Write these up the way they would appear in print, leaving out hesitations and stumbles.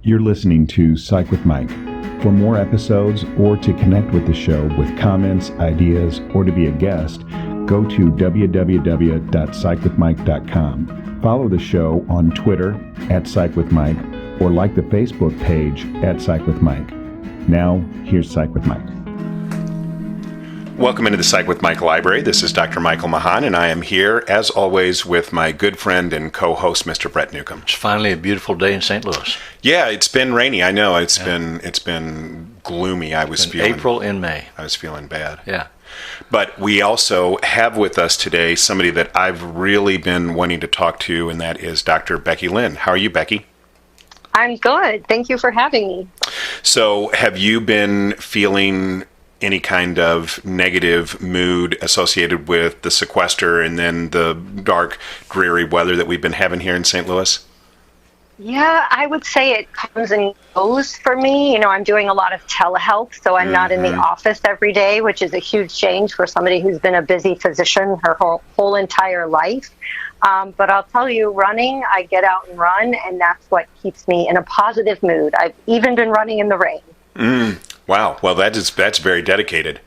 You're listening to Psych with Mike. For more episodes or to connect with the show with comments, ideas, or to be a guest, go to www.psychwithmike.com. Follow the show on Twitter @PsychWithMike or like the Facebook page @PsychWithMike. Now, here's Psych with Mike. Welcome into the Psych with Mike Library. This is Dr. Michael Mahan, and I am here, as always, with my good friend and co-host, Mr. Brett Newcomb. It's finally a beautiful day in St. Louis. Yeah, it's been rainy. I know it's been gloomy. I was feeling April and May. I was feeling bad. Yeah. But we also have with us today somebody that I've really been wanting to talk to, and that is Dr. Becky Lynn. How are you, Becky? I'm good. Thank you for having me. So, have you been feeling any kind of negative mood associated with the sequester and then the dark, dreary weather that we've been having here in St. Louis? Yeah, I would say it comes and goes for me. You know, I'm doing a lot of telehealth, so I'm not in the office every day, which is a huge change for somebody who's been a busy physician her whole entire life. But I'll tell you, running, I get out and run, and that's what keeps me in a positive mood. I've even been running in the rain. Wow. Well, that's very dedicated.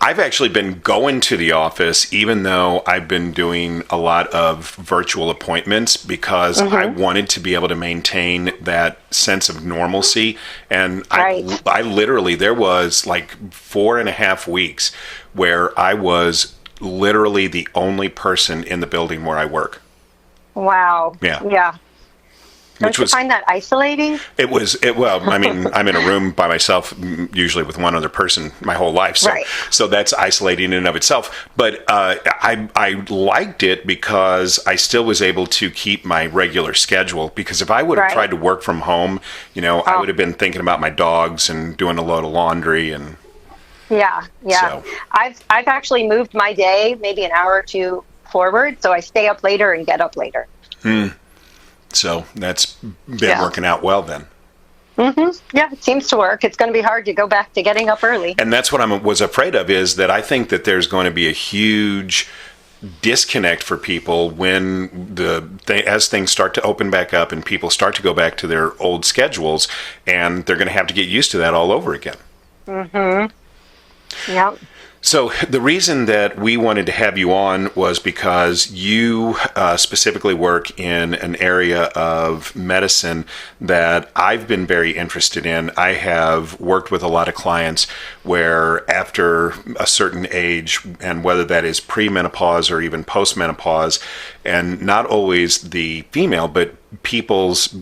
I've actually been going to the office, even though I've been doing a lot of virtual appointments, because I wanted to be able to maintain that sense of normalcy. And Right. I literally, there was like 4.5 weeks where I was literally the only person in the building where I work. Wow. Yeah. Don't you find that isolating? Well, I mean, I'm in a room by myself, usually with one other person my whole life. So, Right. so that's isolating in and of itself. But I liked it because I still was able to keep my regular schedule. Because if I would have tried to work from home, I would have been thinking about my dogs and doing a load of laundry and. Yeah. So. I've actually moved my day maybe an hour or two forward, so I stay up later and get up later. So that's been working out well then. Yeah, it seems to work. It's going to be hard to go back to getting up early. And that's what I was afraid of, is that I think that there's going to be a huge disconnect for people when as things start to open back up and people start to go back to their old schedules, and they're going to have to get used to that all over again. Yep. So the reason that we wanted to have you on was because you specifically work in an area of medicine that I've been very interested in. I have worked with a lot of clients where after a certain age, and whether that is premenopause or even postmenopause, and not always the female, but people's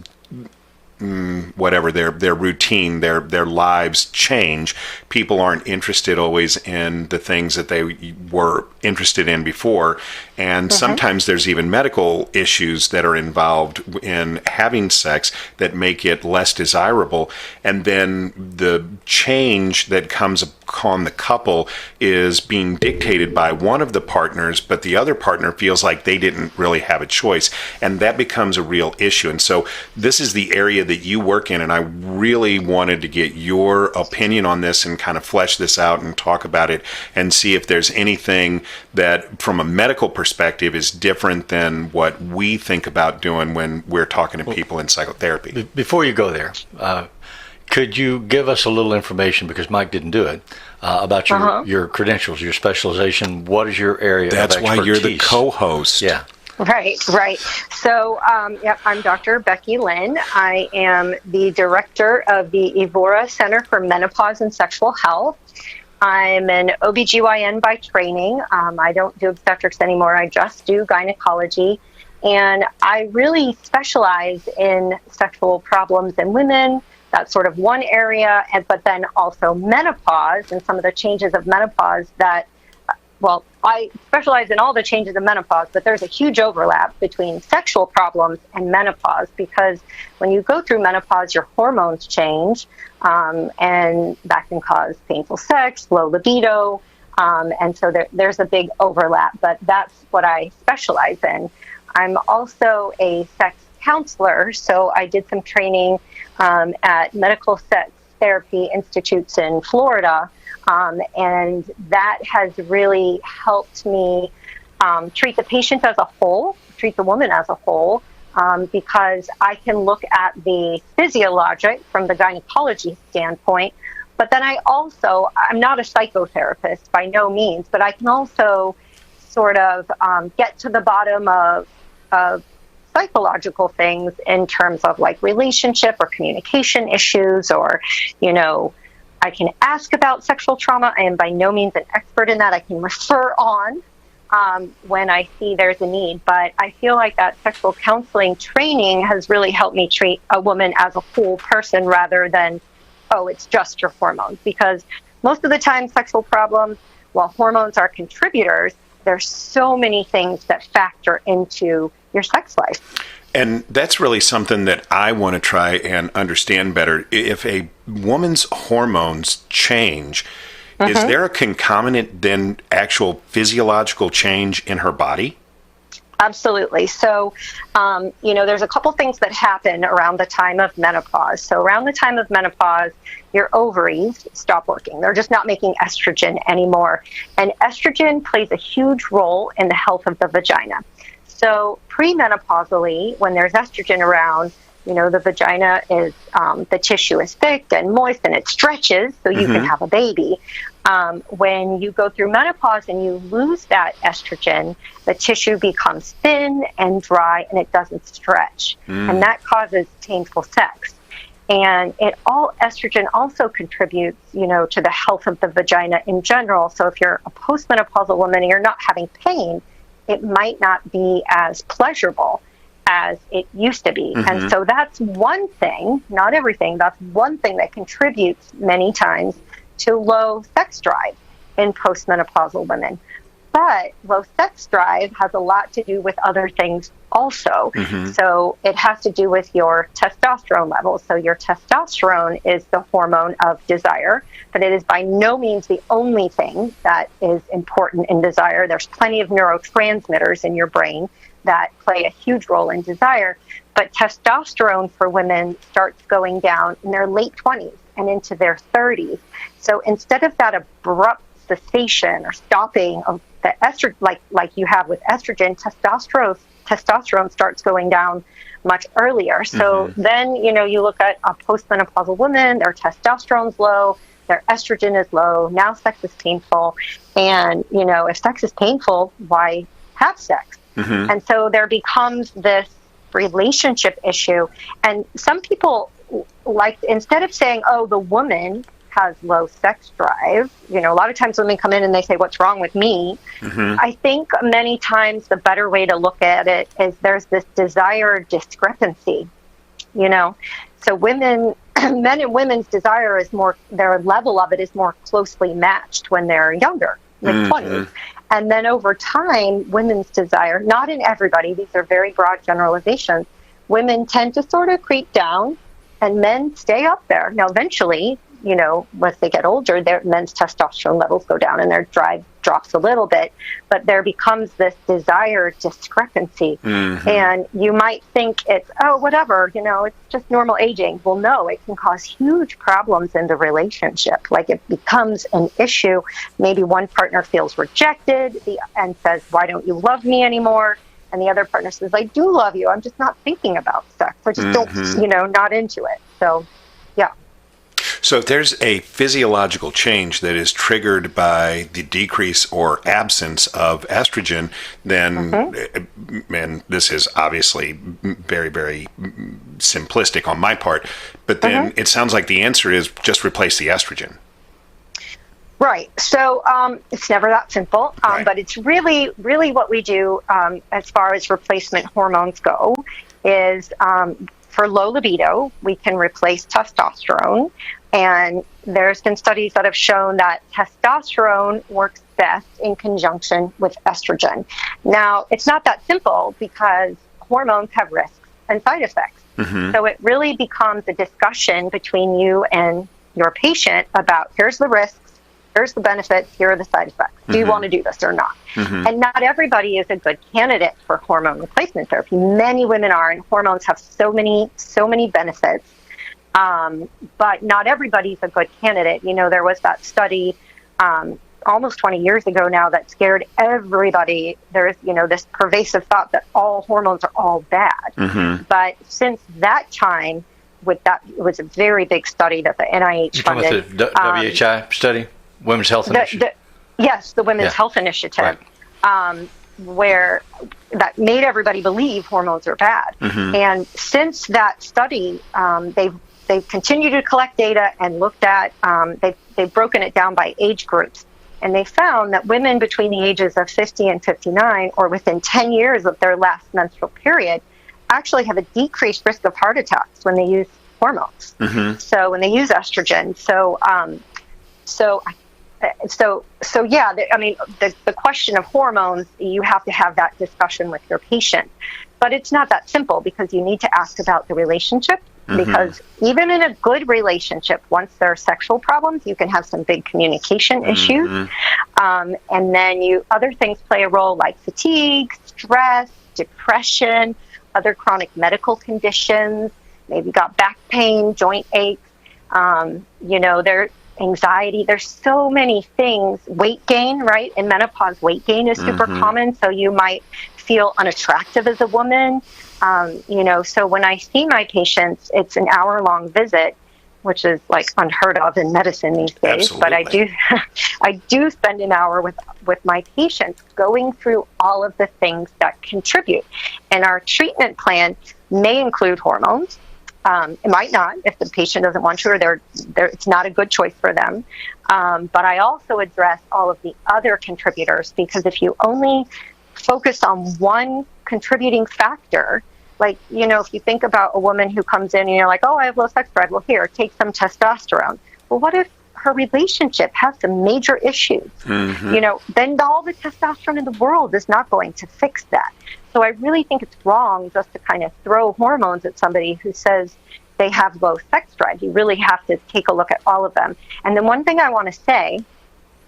whatever their routine, their lives change. People aren't interested always in the things that they were interested in before, and sometimes there's even medical issues that are involved in having sex that make it less desirable. And then the change that comes upon the couple is being dictated by one of the partners, but the other partner feels like they didn't really have a choice, and that becomes a real issue. And so this is the area that you work in, and I really wanted to get your opinion on this and kind of flesh this out and talk about it and see if there's anything that from a medical perspective is different than what we think about doing when we're talking to people in psychotherapy. Before you go there, could you give us a little information, because Mike didn't do it, about your credentials, your specialization? What is your area of expertise? That's why you're the co-host. Yeah. Right. So, I'm Dr. Becky Lynn. I am the director of the Evora Center for Menopause and Sexual Health. I'm an OBGYN by training. I don't do obstetrics anymore. I just do gynecology. And I really specialize in sexual problems in women. That's sort of one area, but then also menopause and some of the changes of menopause that, I specialize in all the changes of menopause, but there's a huge overlap between sexual problems and menopause, because when you go through menopause, your hormones change, and that can cause painful sex, low libido, and so there's a big overlap, but that's what I specialize in. I'm also a sex counselor, so I did some training at medical sex therapy institutes in Florida, and that has really helped me treat the patient as a whole, treat the woman as a whole, because I can look at the physiologic from the gynecology standpoint, but then I'm not a psychotherapist by no means, but I can also sort of get to the bottom of psychological things in terms of like relationship or communication issues, or, I can ask about sexual trauma. I am by no means an expert in that. I can refer on when I see there's a need, but I feel like that sexual counseling training has really helped me treat a woman as a whole person rather than, oh, it's just your hormones. Because most of the time, sexual problems, while hormones are contributors, there's so many things that factor into your sex life. And that's really something that I want to try and understand better. If a woman's hormones change, is there a concomitant then actual physiological change in her body? Absolutely. So, there's a couple things that happen around the time of menopause. So around the time of menopause, your ovaries stop working. They're just not making estrogen anymore. And estrogen plays a huge role in the health of the vagina. So premenopausally, when there's estrogen around, the vagina is, the tissue is thick and moist and it stretches so you can have a baby. When you go through menopause and you lose that estrogen, the tissue becomes thin and dry and it doesn't stretch. And that causes painful sex. And estrogen also contributes, to the health of the vagina in general. So if you're a postmenopausal woman and you're not having pain, it might not be as pleasurable as it used to be. And so that's one thing, not everything, that's one thing that contributes many times to low sex drive in postmenopausal women. But low sex drive has a lot to do with other things also. So it has to do with your testosterone levels. So your testosterone is the hormone of desire, but it is by no means the only thing that is important in desire. There's plenty of neurotransmitters in your brain that play a huge role in desire. But testosterone for women starts going down in their late 20s and into their 30s. So instead of that abrupt cessation or stopping of the estrogen, like you have with estrogen, testosterone starts going down much earlier. So then, you look at a postmenopausal woman, their testosterone's low, their estrogen is low, now sex is painful. And, if sex is painful, why have sex? And so there becomes this relationship issue. And some people, instead of saying, oh, the woman has low sex drive, a lot of times women come in and they say, what's wrong with me? I think many times the better way to look at it is there's this desire discrepancy, So men and women's desire is more, their level of it is more closely matched when they're younger, mid-20s. And then over time, women's desire, not in everybody, these are very broad generalizations, women tend to sort of creep down and men stay up there. Now, eventually, once they get older, their men's testosterone levels go down and their drive drops a little bit, but there becomes this desire discrepancy. And you might think it's, oh, whatever, it's just normal aging. Well, no, it can cause huge problems in the relationship. Like it becomes an issue. Maybe one partner feels rejected and says, why don't you love me anymore? And the other partner says, I do love you. I'm just not thinking about sex. I just don't, not into it. So, yeah. So if there's a physiological change that is triggered by the decrease or absence of estrogen, then, and this is obviously very, very simplistic on my part, but then it sounds like the answer is just replace the estrogen. Right. So it's never that simple, but it's really, really what we do as far as replacement hormones go is for low libido, we can replace testosterone. And there's been studies that have shown that testosterone works best in conjunction with estrogen. Now, it's not that simple because hormones have risks and side effects. So it really becomes a discussion between you and your patient about here's the risks, here's the benefits, here are the side effects. Do you want to do this or not? And not everybody is a good candidate for hormone replacement therapy. Many women are, and hormones have so many benefits. But not everybody's a good candidate. There was that study almost 20 years ago now that scared everybody. There's, this pervasive thought that all hormones are all bad. Mm-hmm. But since that time, it was a very big study that the NIH funded. You're talking about the WHI study? Women's Health Initiative? Yes, the Women's Health Initiative, right. Where that made everybody believe hormones are bad. Mm-hmm. And since that study, they've continued to collect data and looked at, they've broken it down by age groups. And they found that women between the ages of 50 and 59, or within 10 years of their last menstrual period, actually have a decreased risk of heart attacks when they use hormones. Mm-hmm. So when they use estrogen. The question of hormones, you have to have that discussion with your patient. But it's not that simple, because you need to ask about the relationship. Mm-hmm. Because even in a good relationship, once there are sexual problems, you can have some big communication issues. Mm-hmm. And then other things play a role, like fatigue, stress, depression, other chronic medical conditions. Maybe you got back pain, joint aches, there's anxiety. There's so many things. Weight gain, right? In menopause, weight gain is super Mm-hmm. common. So you might feel unattractive as a woman. So when I see my patients, it's an hour-long visit, which is like unheard of in medicine these days. Absolutely. But I do spend an hour with my patients going through all of the things that contribute. And our treatment plan may include hormones. It might not if the patient doesn't want to, or it's not a good choice for them. But I also address all of the other contributors, because if you only focus on one contributing factor, like, if you think about a woman who comes in and you're like, oh, I have low sex drive. Well, here, take some testosterone. Well, what if her relationship has some major issues? Mm-hmm. Then all the testosterone in the world is not going to fix that. So I really think it's wrong just to kind of throw hormones at somebody who says they have low sex drive. You really have to take a look at all of them. And then one thing I want to say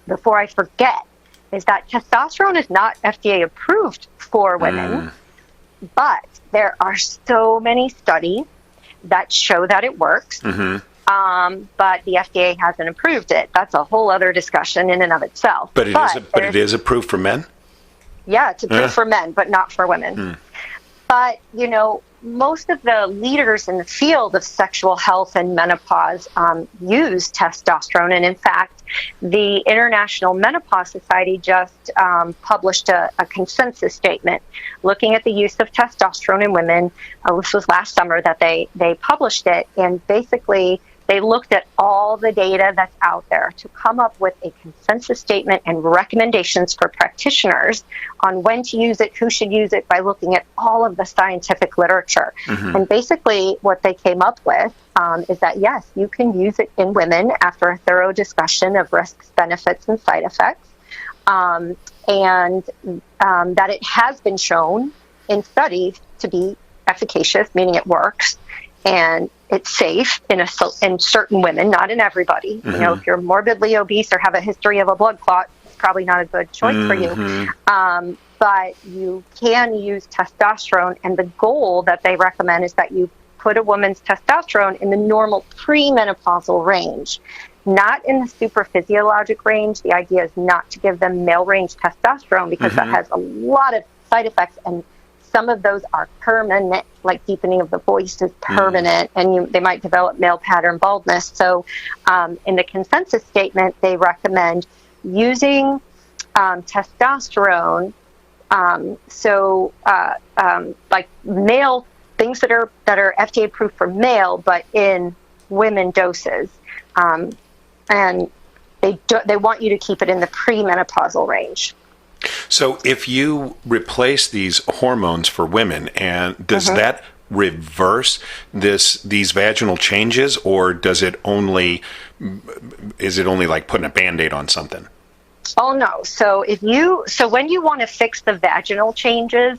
before I forget is that testosterone is not FDA approved for women, but there are so many studies that show that it works. Mm-hmm. But the FDA hasn't approved it. That's a whole other discussion in and of itself. But it is approved for men? Yeah, it's approved for men, but not for women. Mm. But, most of the leaders in the field of sexual health and menopause use testosterone. And in fact, the International Menopause Society just published a consensus statement looking at the use of testosterone in women. This was last summer that they published it. And basically, they looked at all the data that's out there to come up with a consensus statement and recommendations for practitioners on when to use it, who should use it, by looking at all of the scientific literature. Mm-hmm. And basically what they came up with is that, yes, you can use it in women after a thorough discussion of risks, benefits, and side effects. And that it has been shown in studies to be efficacious, meaning it works. And it's safe in certain women, not in everybody. Mm-hmm. If you're morbidly obese or have a history of a blood clot, it's probably not a good choice for you. But you can use testosterone, and the goal that they recommend is that you put a woman's testosterone in the normal premenopausal range, not in the super physiologic range. The idea is not to give them male range testosterone, because that has a lot of side effects, and some of those are permanent, like deepening of the voice is permanent, and they might develop male pattern baldness. So in the consensus statement, they recommend using testosterone, like male things that are FDA approved for male, but in women doses. And they want you to keep it in the premenopausal range. So if you replace these hormones for women, and does that reverse these vaginal changes, or is it only like putting a Band-Aid on something? Oh no. So when you want to fix the vaginal changes,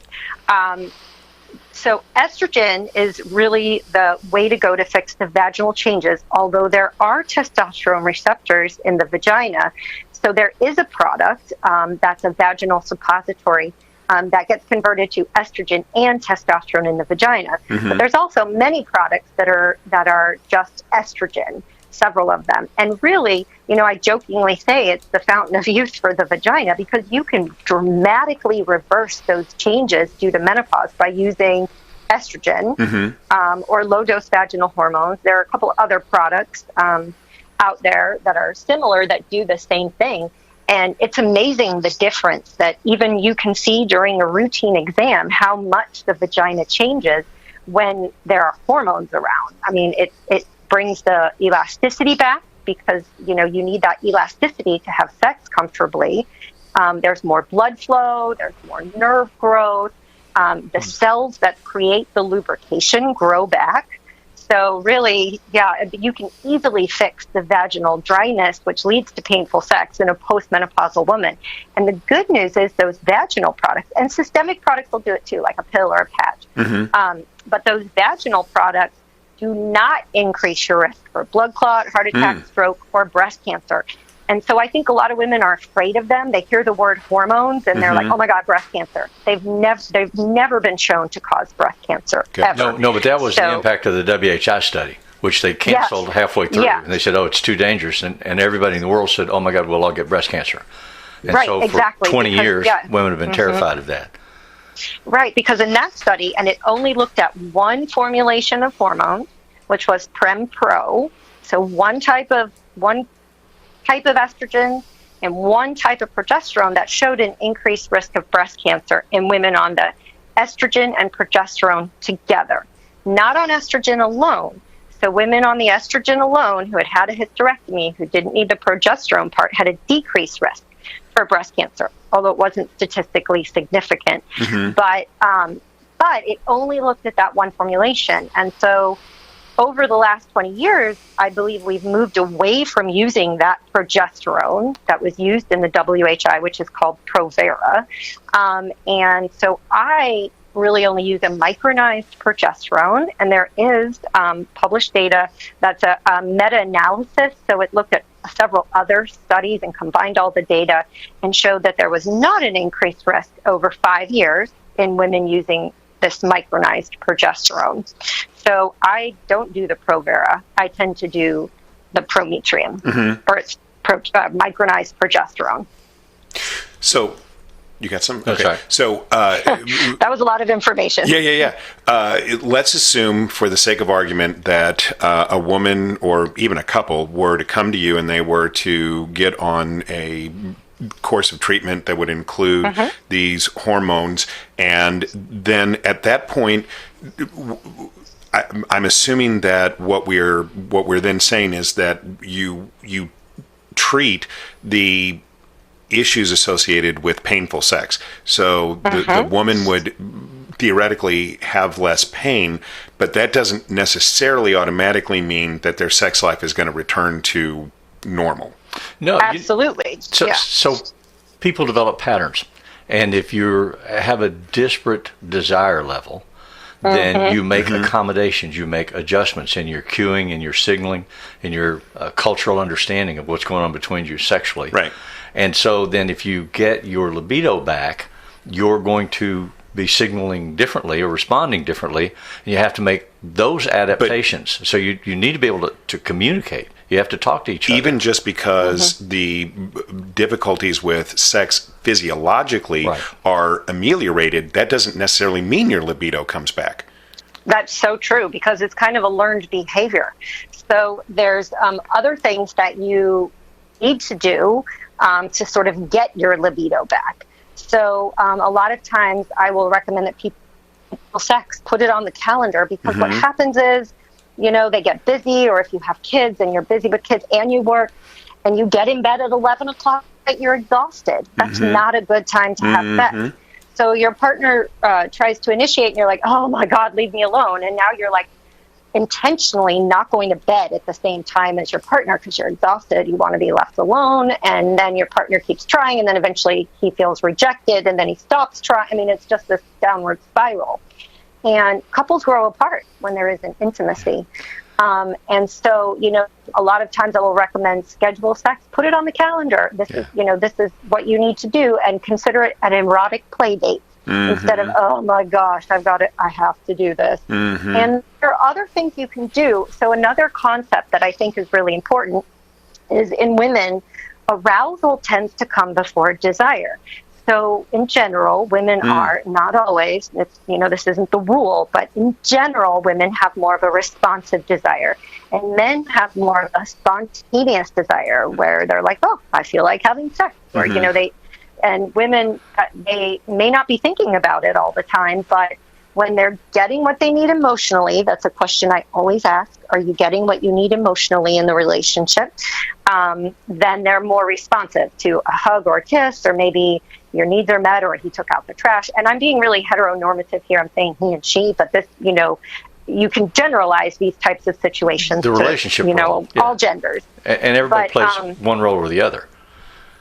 so estrogen is really the way to go to fix the vaginal changes, although there are testosterone receptors in the vagina. So there is a product that's a vaginal suppository that gets converted to estrogen and testosterone in the vagina. But there's also many products that are just estrogen. several of them. And really, I jokingly say it's the fountain of youth for the vagina, because you can dramatically reverse those changes due to menopause by using estrogen or low-dose vaginal hormones. There are a couple other products out there that are similar that do the same thing. And it's amazing the difference that even you can see during a routine exam, how much the vagina changes when there are hormones around. I mean, it brings the elasticity back, because, you need that elasticity to have sex comfortably. There's more blood flow, there's more nerve growth. The cells that create the lubrication grow back. So really, you can easily fix the vaginal dryness, which leads to painful sex in a postmenopausal woman. And the good news is those vaginal products, and systemic products will do it too, like a pill or a patch. But those vaginal products do not increase your risk for blood clot, heart attack, stroke, or breast cancer. And so I think a lot of women are afraid of them. They hear the word hormones and they're like, oh my God, breast cancer. They've never been shown to cause breast cancer, ever. No, but that was the impact of the WHI study, which they canceled halfway through. And they said, oh, it's too dangerous. And everybody in the world said, oh my God, we'll all get breast cancer. And so for 20 years, women have been terrified of that. Right, because in that study, and it only looked at one formulation of hormones, which was Prem Pro, so one type of estrogen and one type of progesterone, that showed an increased risk of breast cancer in women on the estrogen and progesterone together, not on estrogen alone. So women on the estrogen alone who had a hysterectomy, who didn't need the progesterone part, had a decreased risk for breast cancer, although it wasn't statistically significant. But it only looked at that one formulation. And so over the last 20 years, I believe we've moved away from using that progesterone that was used in the WHI, which is called Provera. And so I really only use a micronized progesterone, and there is published data that's a meta-analysis. So it looked at several other studies and combined all the data and showed that there was not an increased risk over 5 years in women using this micronized progesterone. So I don't do the Provera. I tend to do the Prometrium, or it's micronized progesterone. So you got some? Okay. Sorry. So that was a lot of information. Yeah. Let's assume, for the sake of argument, that a woman or even a couple were to come to you and they were to get on a course of treatment that would include these hormones, and then at that point, I'm assuming that what we're then saying is that you treat the issues associated with painful sex. So the woman would theoretically have less pain, but that doesn't necessarily automatically mean that their sex life is going to return to normal. No, absolutely. So people develop patterns, and if you have a disparate desire level, then you make accommodations, you make adjustments in your cueing, in your signaling, in your cultural understanding of what's going on between you sexually. Right. And so then if you get your libido back, you're going to be signaling differently or responding differently, and you have to make those adaptations. So you need to be able to communicate. You have to talk to each other. Even just because the difficulties with sex physiologically are ameliorated, that doesn't necessarily mean your libido comes back. That's so true, because it's kind of a learned behavior. So there's other things that you need to do to sort of get your libido back. So a lot of times I will recommend that people sex, put it on the calendar, because what happens is, they get busy, or if you have kids and you're busy with kids and you work and you get in bed at 11 o'clock, you're exhausted. That's not a good time to have sex. So your partner tries to initiate and you're like, oh my God, leave me alone. And now you're like intentionally not going to bed at the same time as your partner because you're exhausted. You want to be left alone. And then your partner keeps trying, and then eventually he feels rejected, and then he stops trying. I mean, it's just this downward spiral. And couples grow apart when there isn't intimacy. And so, a lot of times I will recommend schedule sex, put it on the calendar. This is what you need to do, and consider it an erotic play date. instead of, oh my gosh, I have to do this. And there are other things you can do. So another concept that I think is really important is in women, arousal tends to come before desire. So in general, women are, not always, this isn't the rule, but in general, women have more of a responsive desire. And men have more of a spontaneous desire where they're like, oh, I feel like having sex. Or, and women, they may not be thinking about it all the time, but when they're getting what they need emotionally, that's a question I always ask, are you getting what you need emotionally in the relationship? Then they're more responsive to a hug or a kiss, or maybe your needs are met, or he took out the trash. And I'm being really heteronormative here. I'm saying he and she, but this, you can generalize these types of situations. The relationship role, all genders. And everybody plays one role or the other.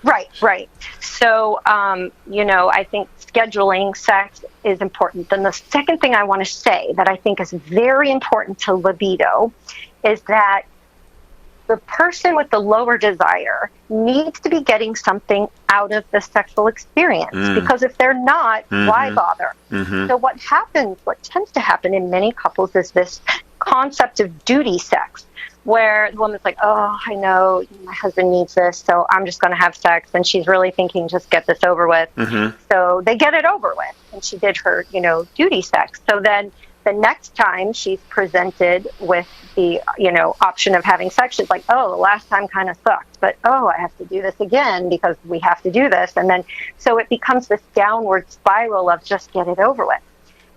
Right. So, I think scheduling sex is important. Then the second thing I want to say that I think is very important to libido is that the person with the lower desire needs to be getting something out of the sexual experience, because if they're not, why bother? So what tends to happen in many couples is this concept of duty sex, where the woman's like, oh, I know my husband needs this, so I'm just going to have sex. And she's really thinking, just get this over with. So they get it over with. And she did her, duty sex. So then the next time she's presented with the, option of having sex, she's like, oh, the last time kind of sucked, but, oh, I have to do this again because we have to do this. And then, so it becomes this downward spiral of just get it over with.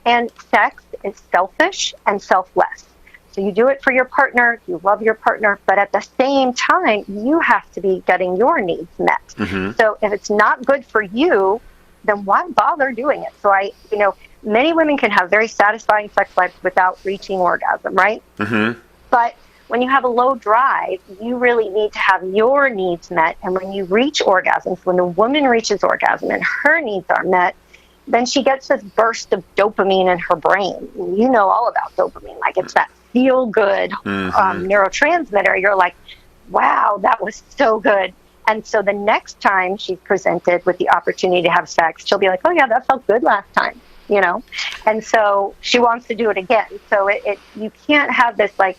And sex is selfish and selfless. So you do it for your partner, you love your partner, but at the same time, you have to be getting your needs met. So if it's not good for you, then why bother doing it? So many women can have very satisfying sex lives without reaching orgasm, right? But when you have a low drive, you really need to have your needs met. And when you reach orgasms, when the woman reaches orgasm and her needs are met, then she gets this burst of dopamine in her brain. You know all about dopamine. Like, it's that feel-good neurotransmitter. You're like, wow, that was so good. And so the next time she's presented with the opportunity to have sex, she'll be like, oh, yeah, that felt good last time, And so she wants to do it again. So you can't have this, like,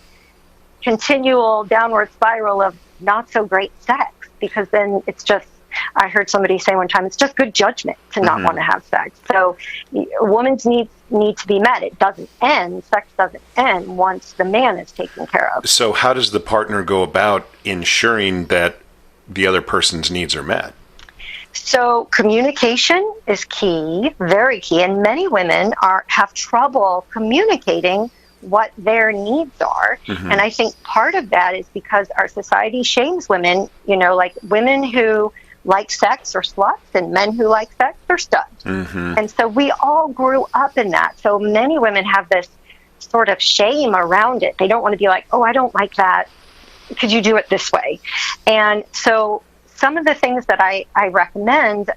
continual downward spiral of not so great sex, because then it's just, I heard somebody say one time, it's just good judgment to not want to have sex. So a woman's needs need to be met. It doesn't end. Sex doesn't end once the man is taken care of. So how does the partner go about ensuring that the other person's needs are met? So communication is key, very key. And many women have trouble communicating what their needs are. And I think part of that is because our society shames women, like women who like sex or sluts, and men who like sex or studs. And so we all grew up in that. So many women have this sort of shame around it. They don't want to be like, oh, I don't like that. Could you do it this way? And so some of the things that I recommend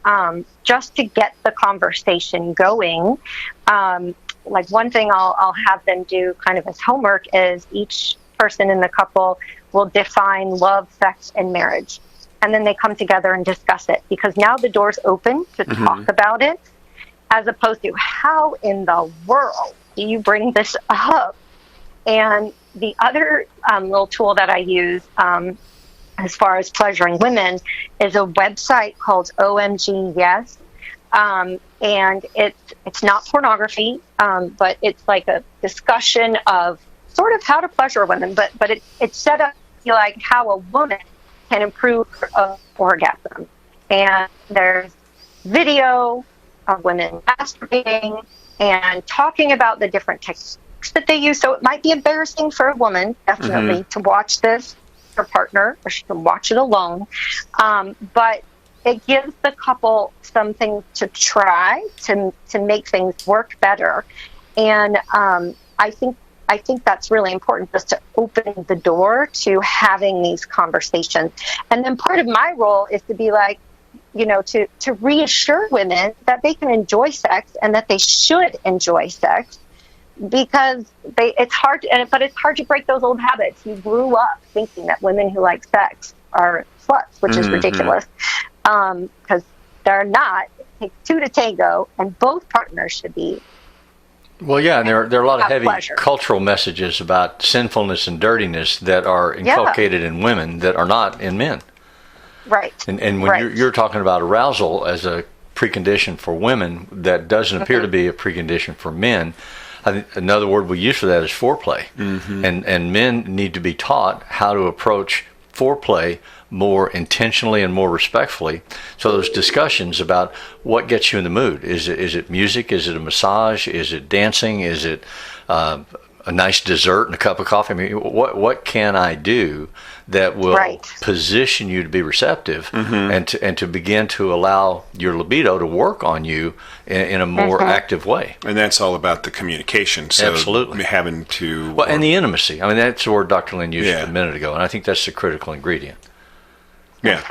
just to get the conversation going, like one thing I'll have them do kind of as homework is each person in the couple will define love, sex, and marriage. And then they come together and discuss it, because now the door's open to talk about it, as opposed to how in the world do you bring this up? And the other little tool that I use as far as pleasuring women is a website called OMG Yes. And it's not pornography, but it's like a discussion of sort of how to pleasure women, but it's set up like how a woman can improve her orgasm. And there's video of women masturbating and talking about the different techniques that they use. So it might be embarrassing for a woman, definitely, to watch this with her partner, or she can watch it alone. But it gives the couple something to try to make things work better. And I think that's really important, just to open the door to having these conversations. And then part of my role is to be like, to reassure women that they can enjoy sex and that they should enjoy sex, because it's hard to break those old habits. You grew up thinking that women who like sex are sluts, which is ridiculous, because they're not. takes two to tango, and both partners should be. Well, yeah, and there are a lot of heavy pleasure. cultural messages about sinfulness and dirtiness that are inculcated in women that are not in men. Right. And when you're talking about arousal as a precondition for women that doesn't appear to be a precondition for men, I think another word we use for that is foreplay. And men need to be taught how to approach foreplay more intentionally and more respectfully. So those discussions about what gets you in the mood, is it music, is it a massage, is it dancing, is it a nice dessert and a cup of coffee? I mean, what can I do that will position you to be receptive and to begin to allow your libido to work on you in a more active way? And that's all about the communication. So absolutely. Having to... and the intimacy. I mean, that's the word Dr. Lynn used a minute ago, and I think that's the critical ingredient. Yeah,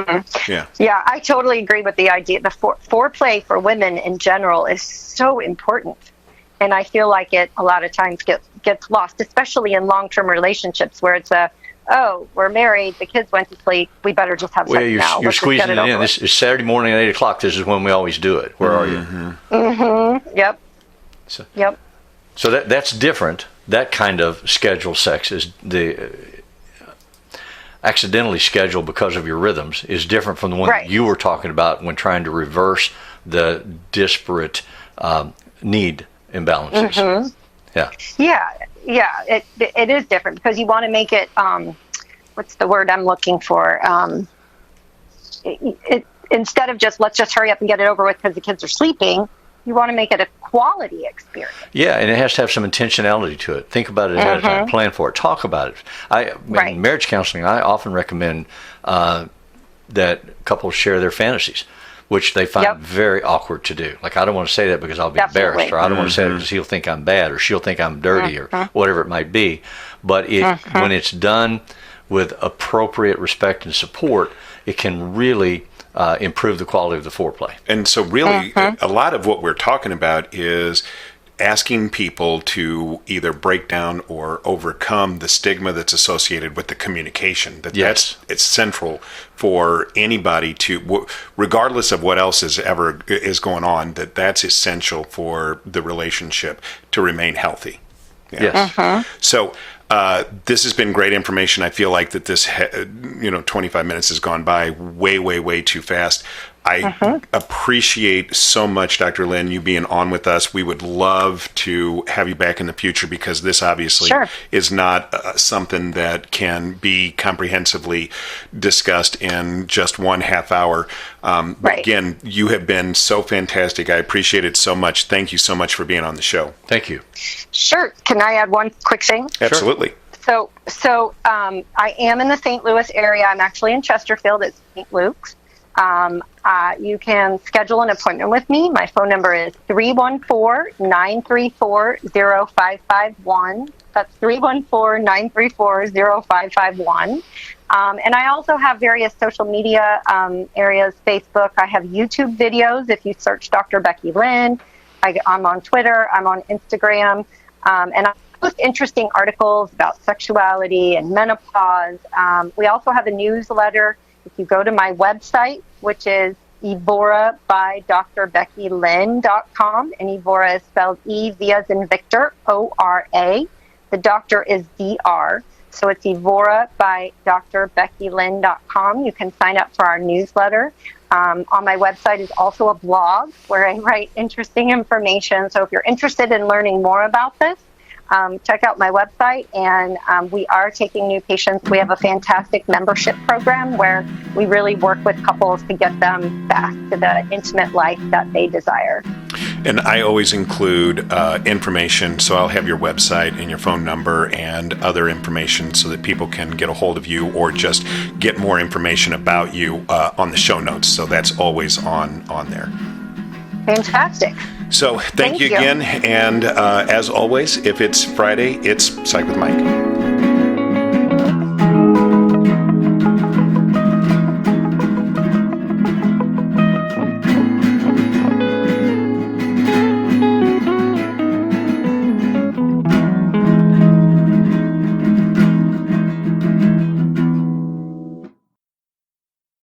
I totally agree with the idea. The foreplay for women in general is so important, and I feel like it a lot of times gets lost, especially in long-term relationships where it's we're married, the kids went to sleep, we better just have sex now. You're squeezing it in. This is Saturday morning at 8 o'clock. This is when we always do it. Where are you? Yep. So that's different. That kind of scheduled sex is accidentally scheduled because of your rhythms is different from the one that you were talking about when trying to reverse the disparate need imbalances. It is different because you want to make it what's the word I'm looking for, instead of just let's just hurry up and get it over with because the kids are sleeping. You want to make it a quality experience. Yeah, and it has to have some intentionality to it. Think about it ahead of time. Plan for it. Talk about it. In marriage counseling, I often recommend that couples share their fantasies, which they find very awkward to do. Like, I don't want to say that because I'll be embarrassed, or I don't want to say that because he'll think I'm bad, or she'll think I'm dirty, or whatever it might be. But when it's done with appropriate respect and support, it can really improve the quality of the foreplay. And so really, a lot of what we're talking about is asking people to either break down or overcome the stigma that's associated with the communication. It's central for anybody to, regardless of what else is going on, that's essential for the relationship to remain healthy. So this has been great information. I feel like that this 25 minutes has gone by way too fast. I appreciate so much, Dr. Lynn, you being on with us. We would love to have you back in the future because this obviously is not something that can be comprehensively discussed in just 1/2 hour. But again, you have been so fantastic. I appreciate it so much. Thank you so much for being on the show. Thank you. Sure. Can I add one quick thing? Absolutely. So I am in the St. Louis area. I'm actually in Chesterfield at St. Luke's. You can schedule an appointment with me. My phone number is 314-934-0551. That's 314-934-0551. And I also have various social media areas, Facebook. I have YouTube videos. If you search Dr. Becky Lynn, I'm on Twitter. I'm on Instagram. And I post interesting articles about sexuality and menopause. We also have a newsletter. If you go to my website, which is Evora by DrBeckyLynn.com, and Evora is spelled E-V as in Victor, O-R-A. The doctor is D-R. So it's Evora by DrBeckyLynn.com. You can sign up for our newsletter. On my website is also a blog where I write interesting information. So if you're interested in learning more about this, check out my website, and we are taking new patients. We have a fantastic membership program where we really work with couples to get them back to the intimate life that they desire. And I always include information, so I'll have your website and your phone number and other information so that people can get a hold of you or just get more information about you on the show notes. So that's always on there. Fantastic. So thank you again. And as always, if it's Friday, it's Psych with Mike.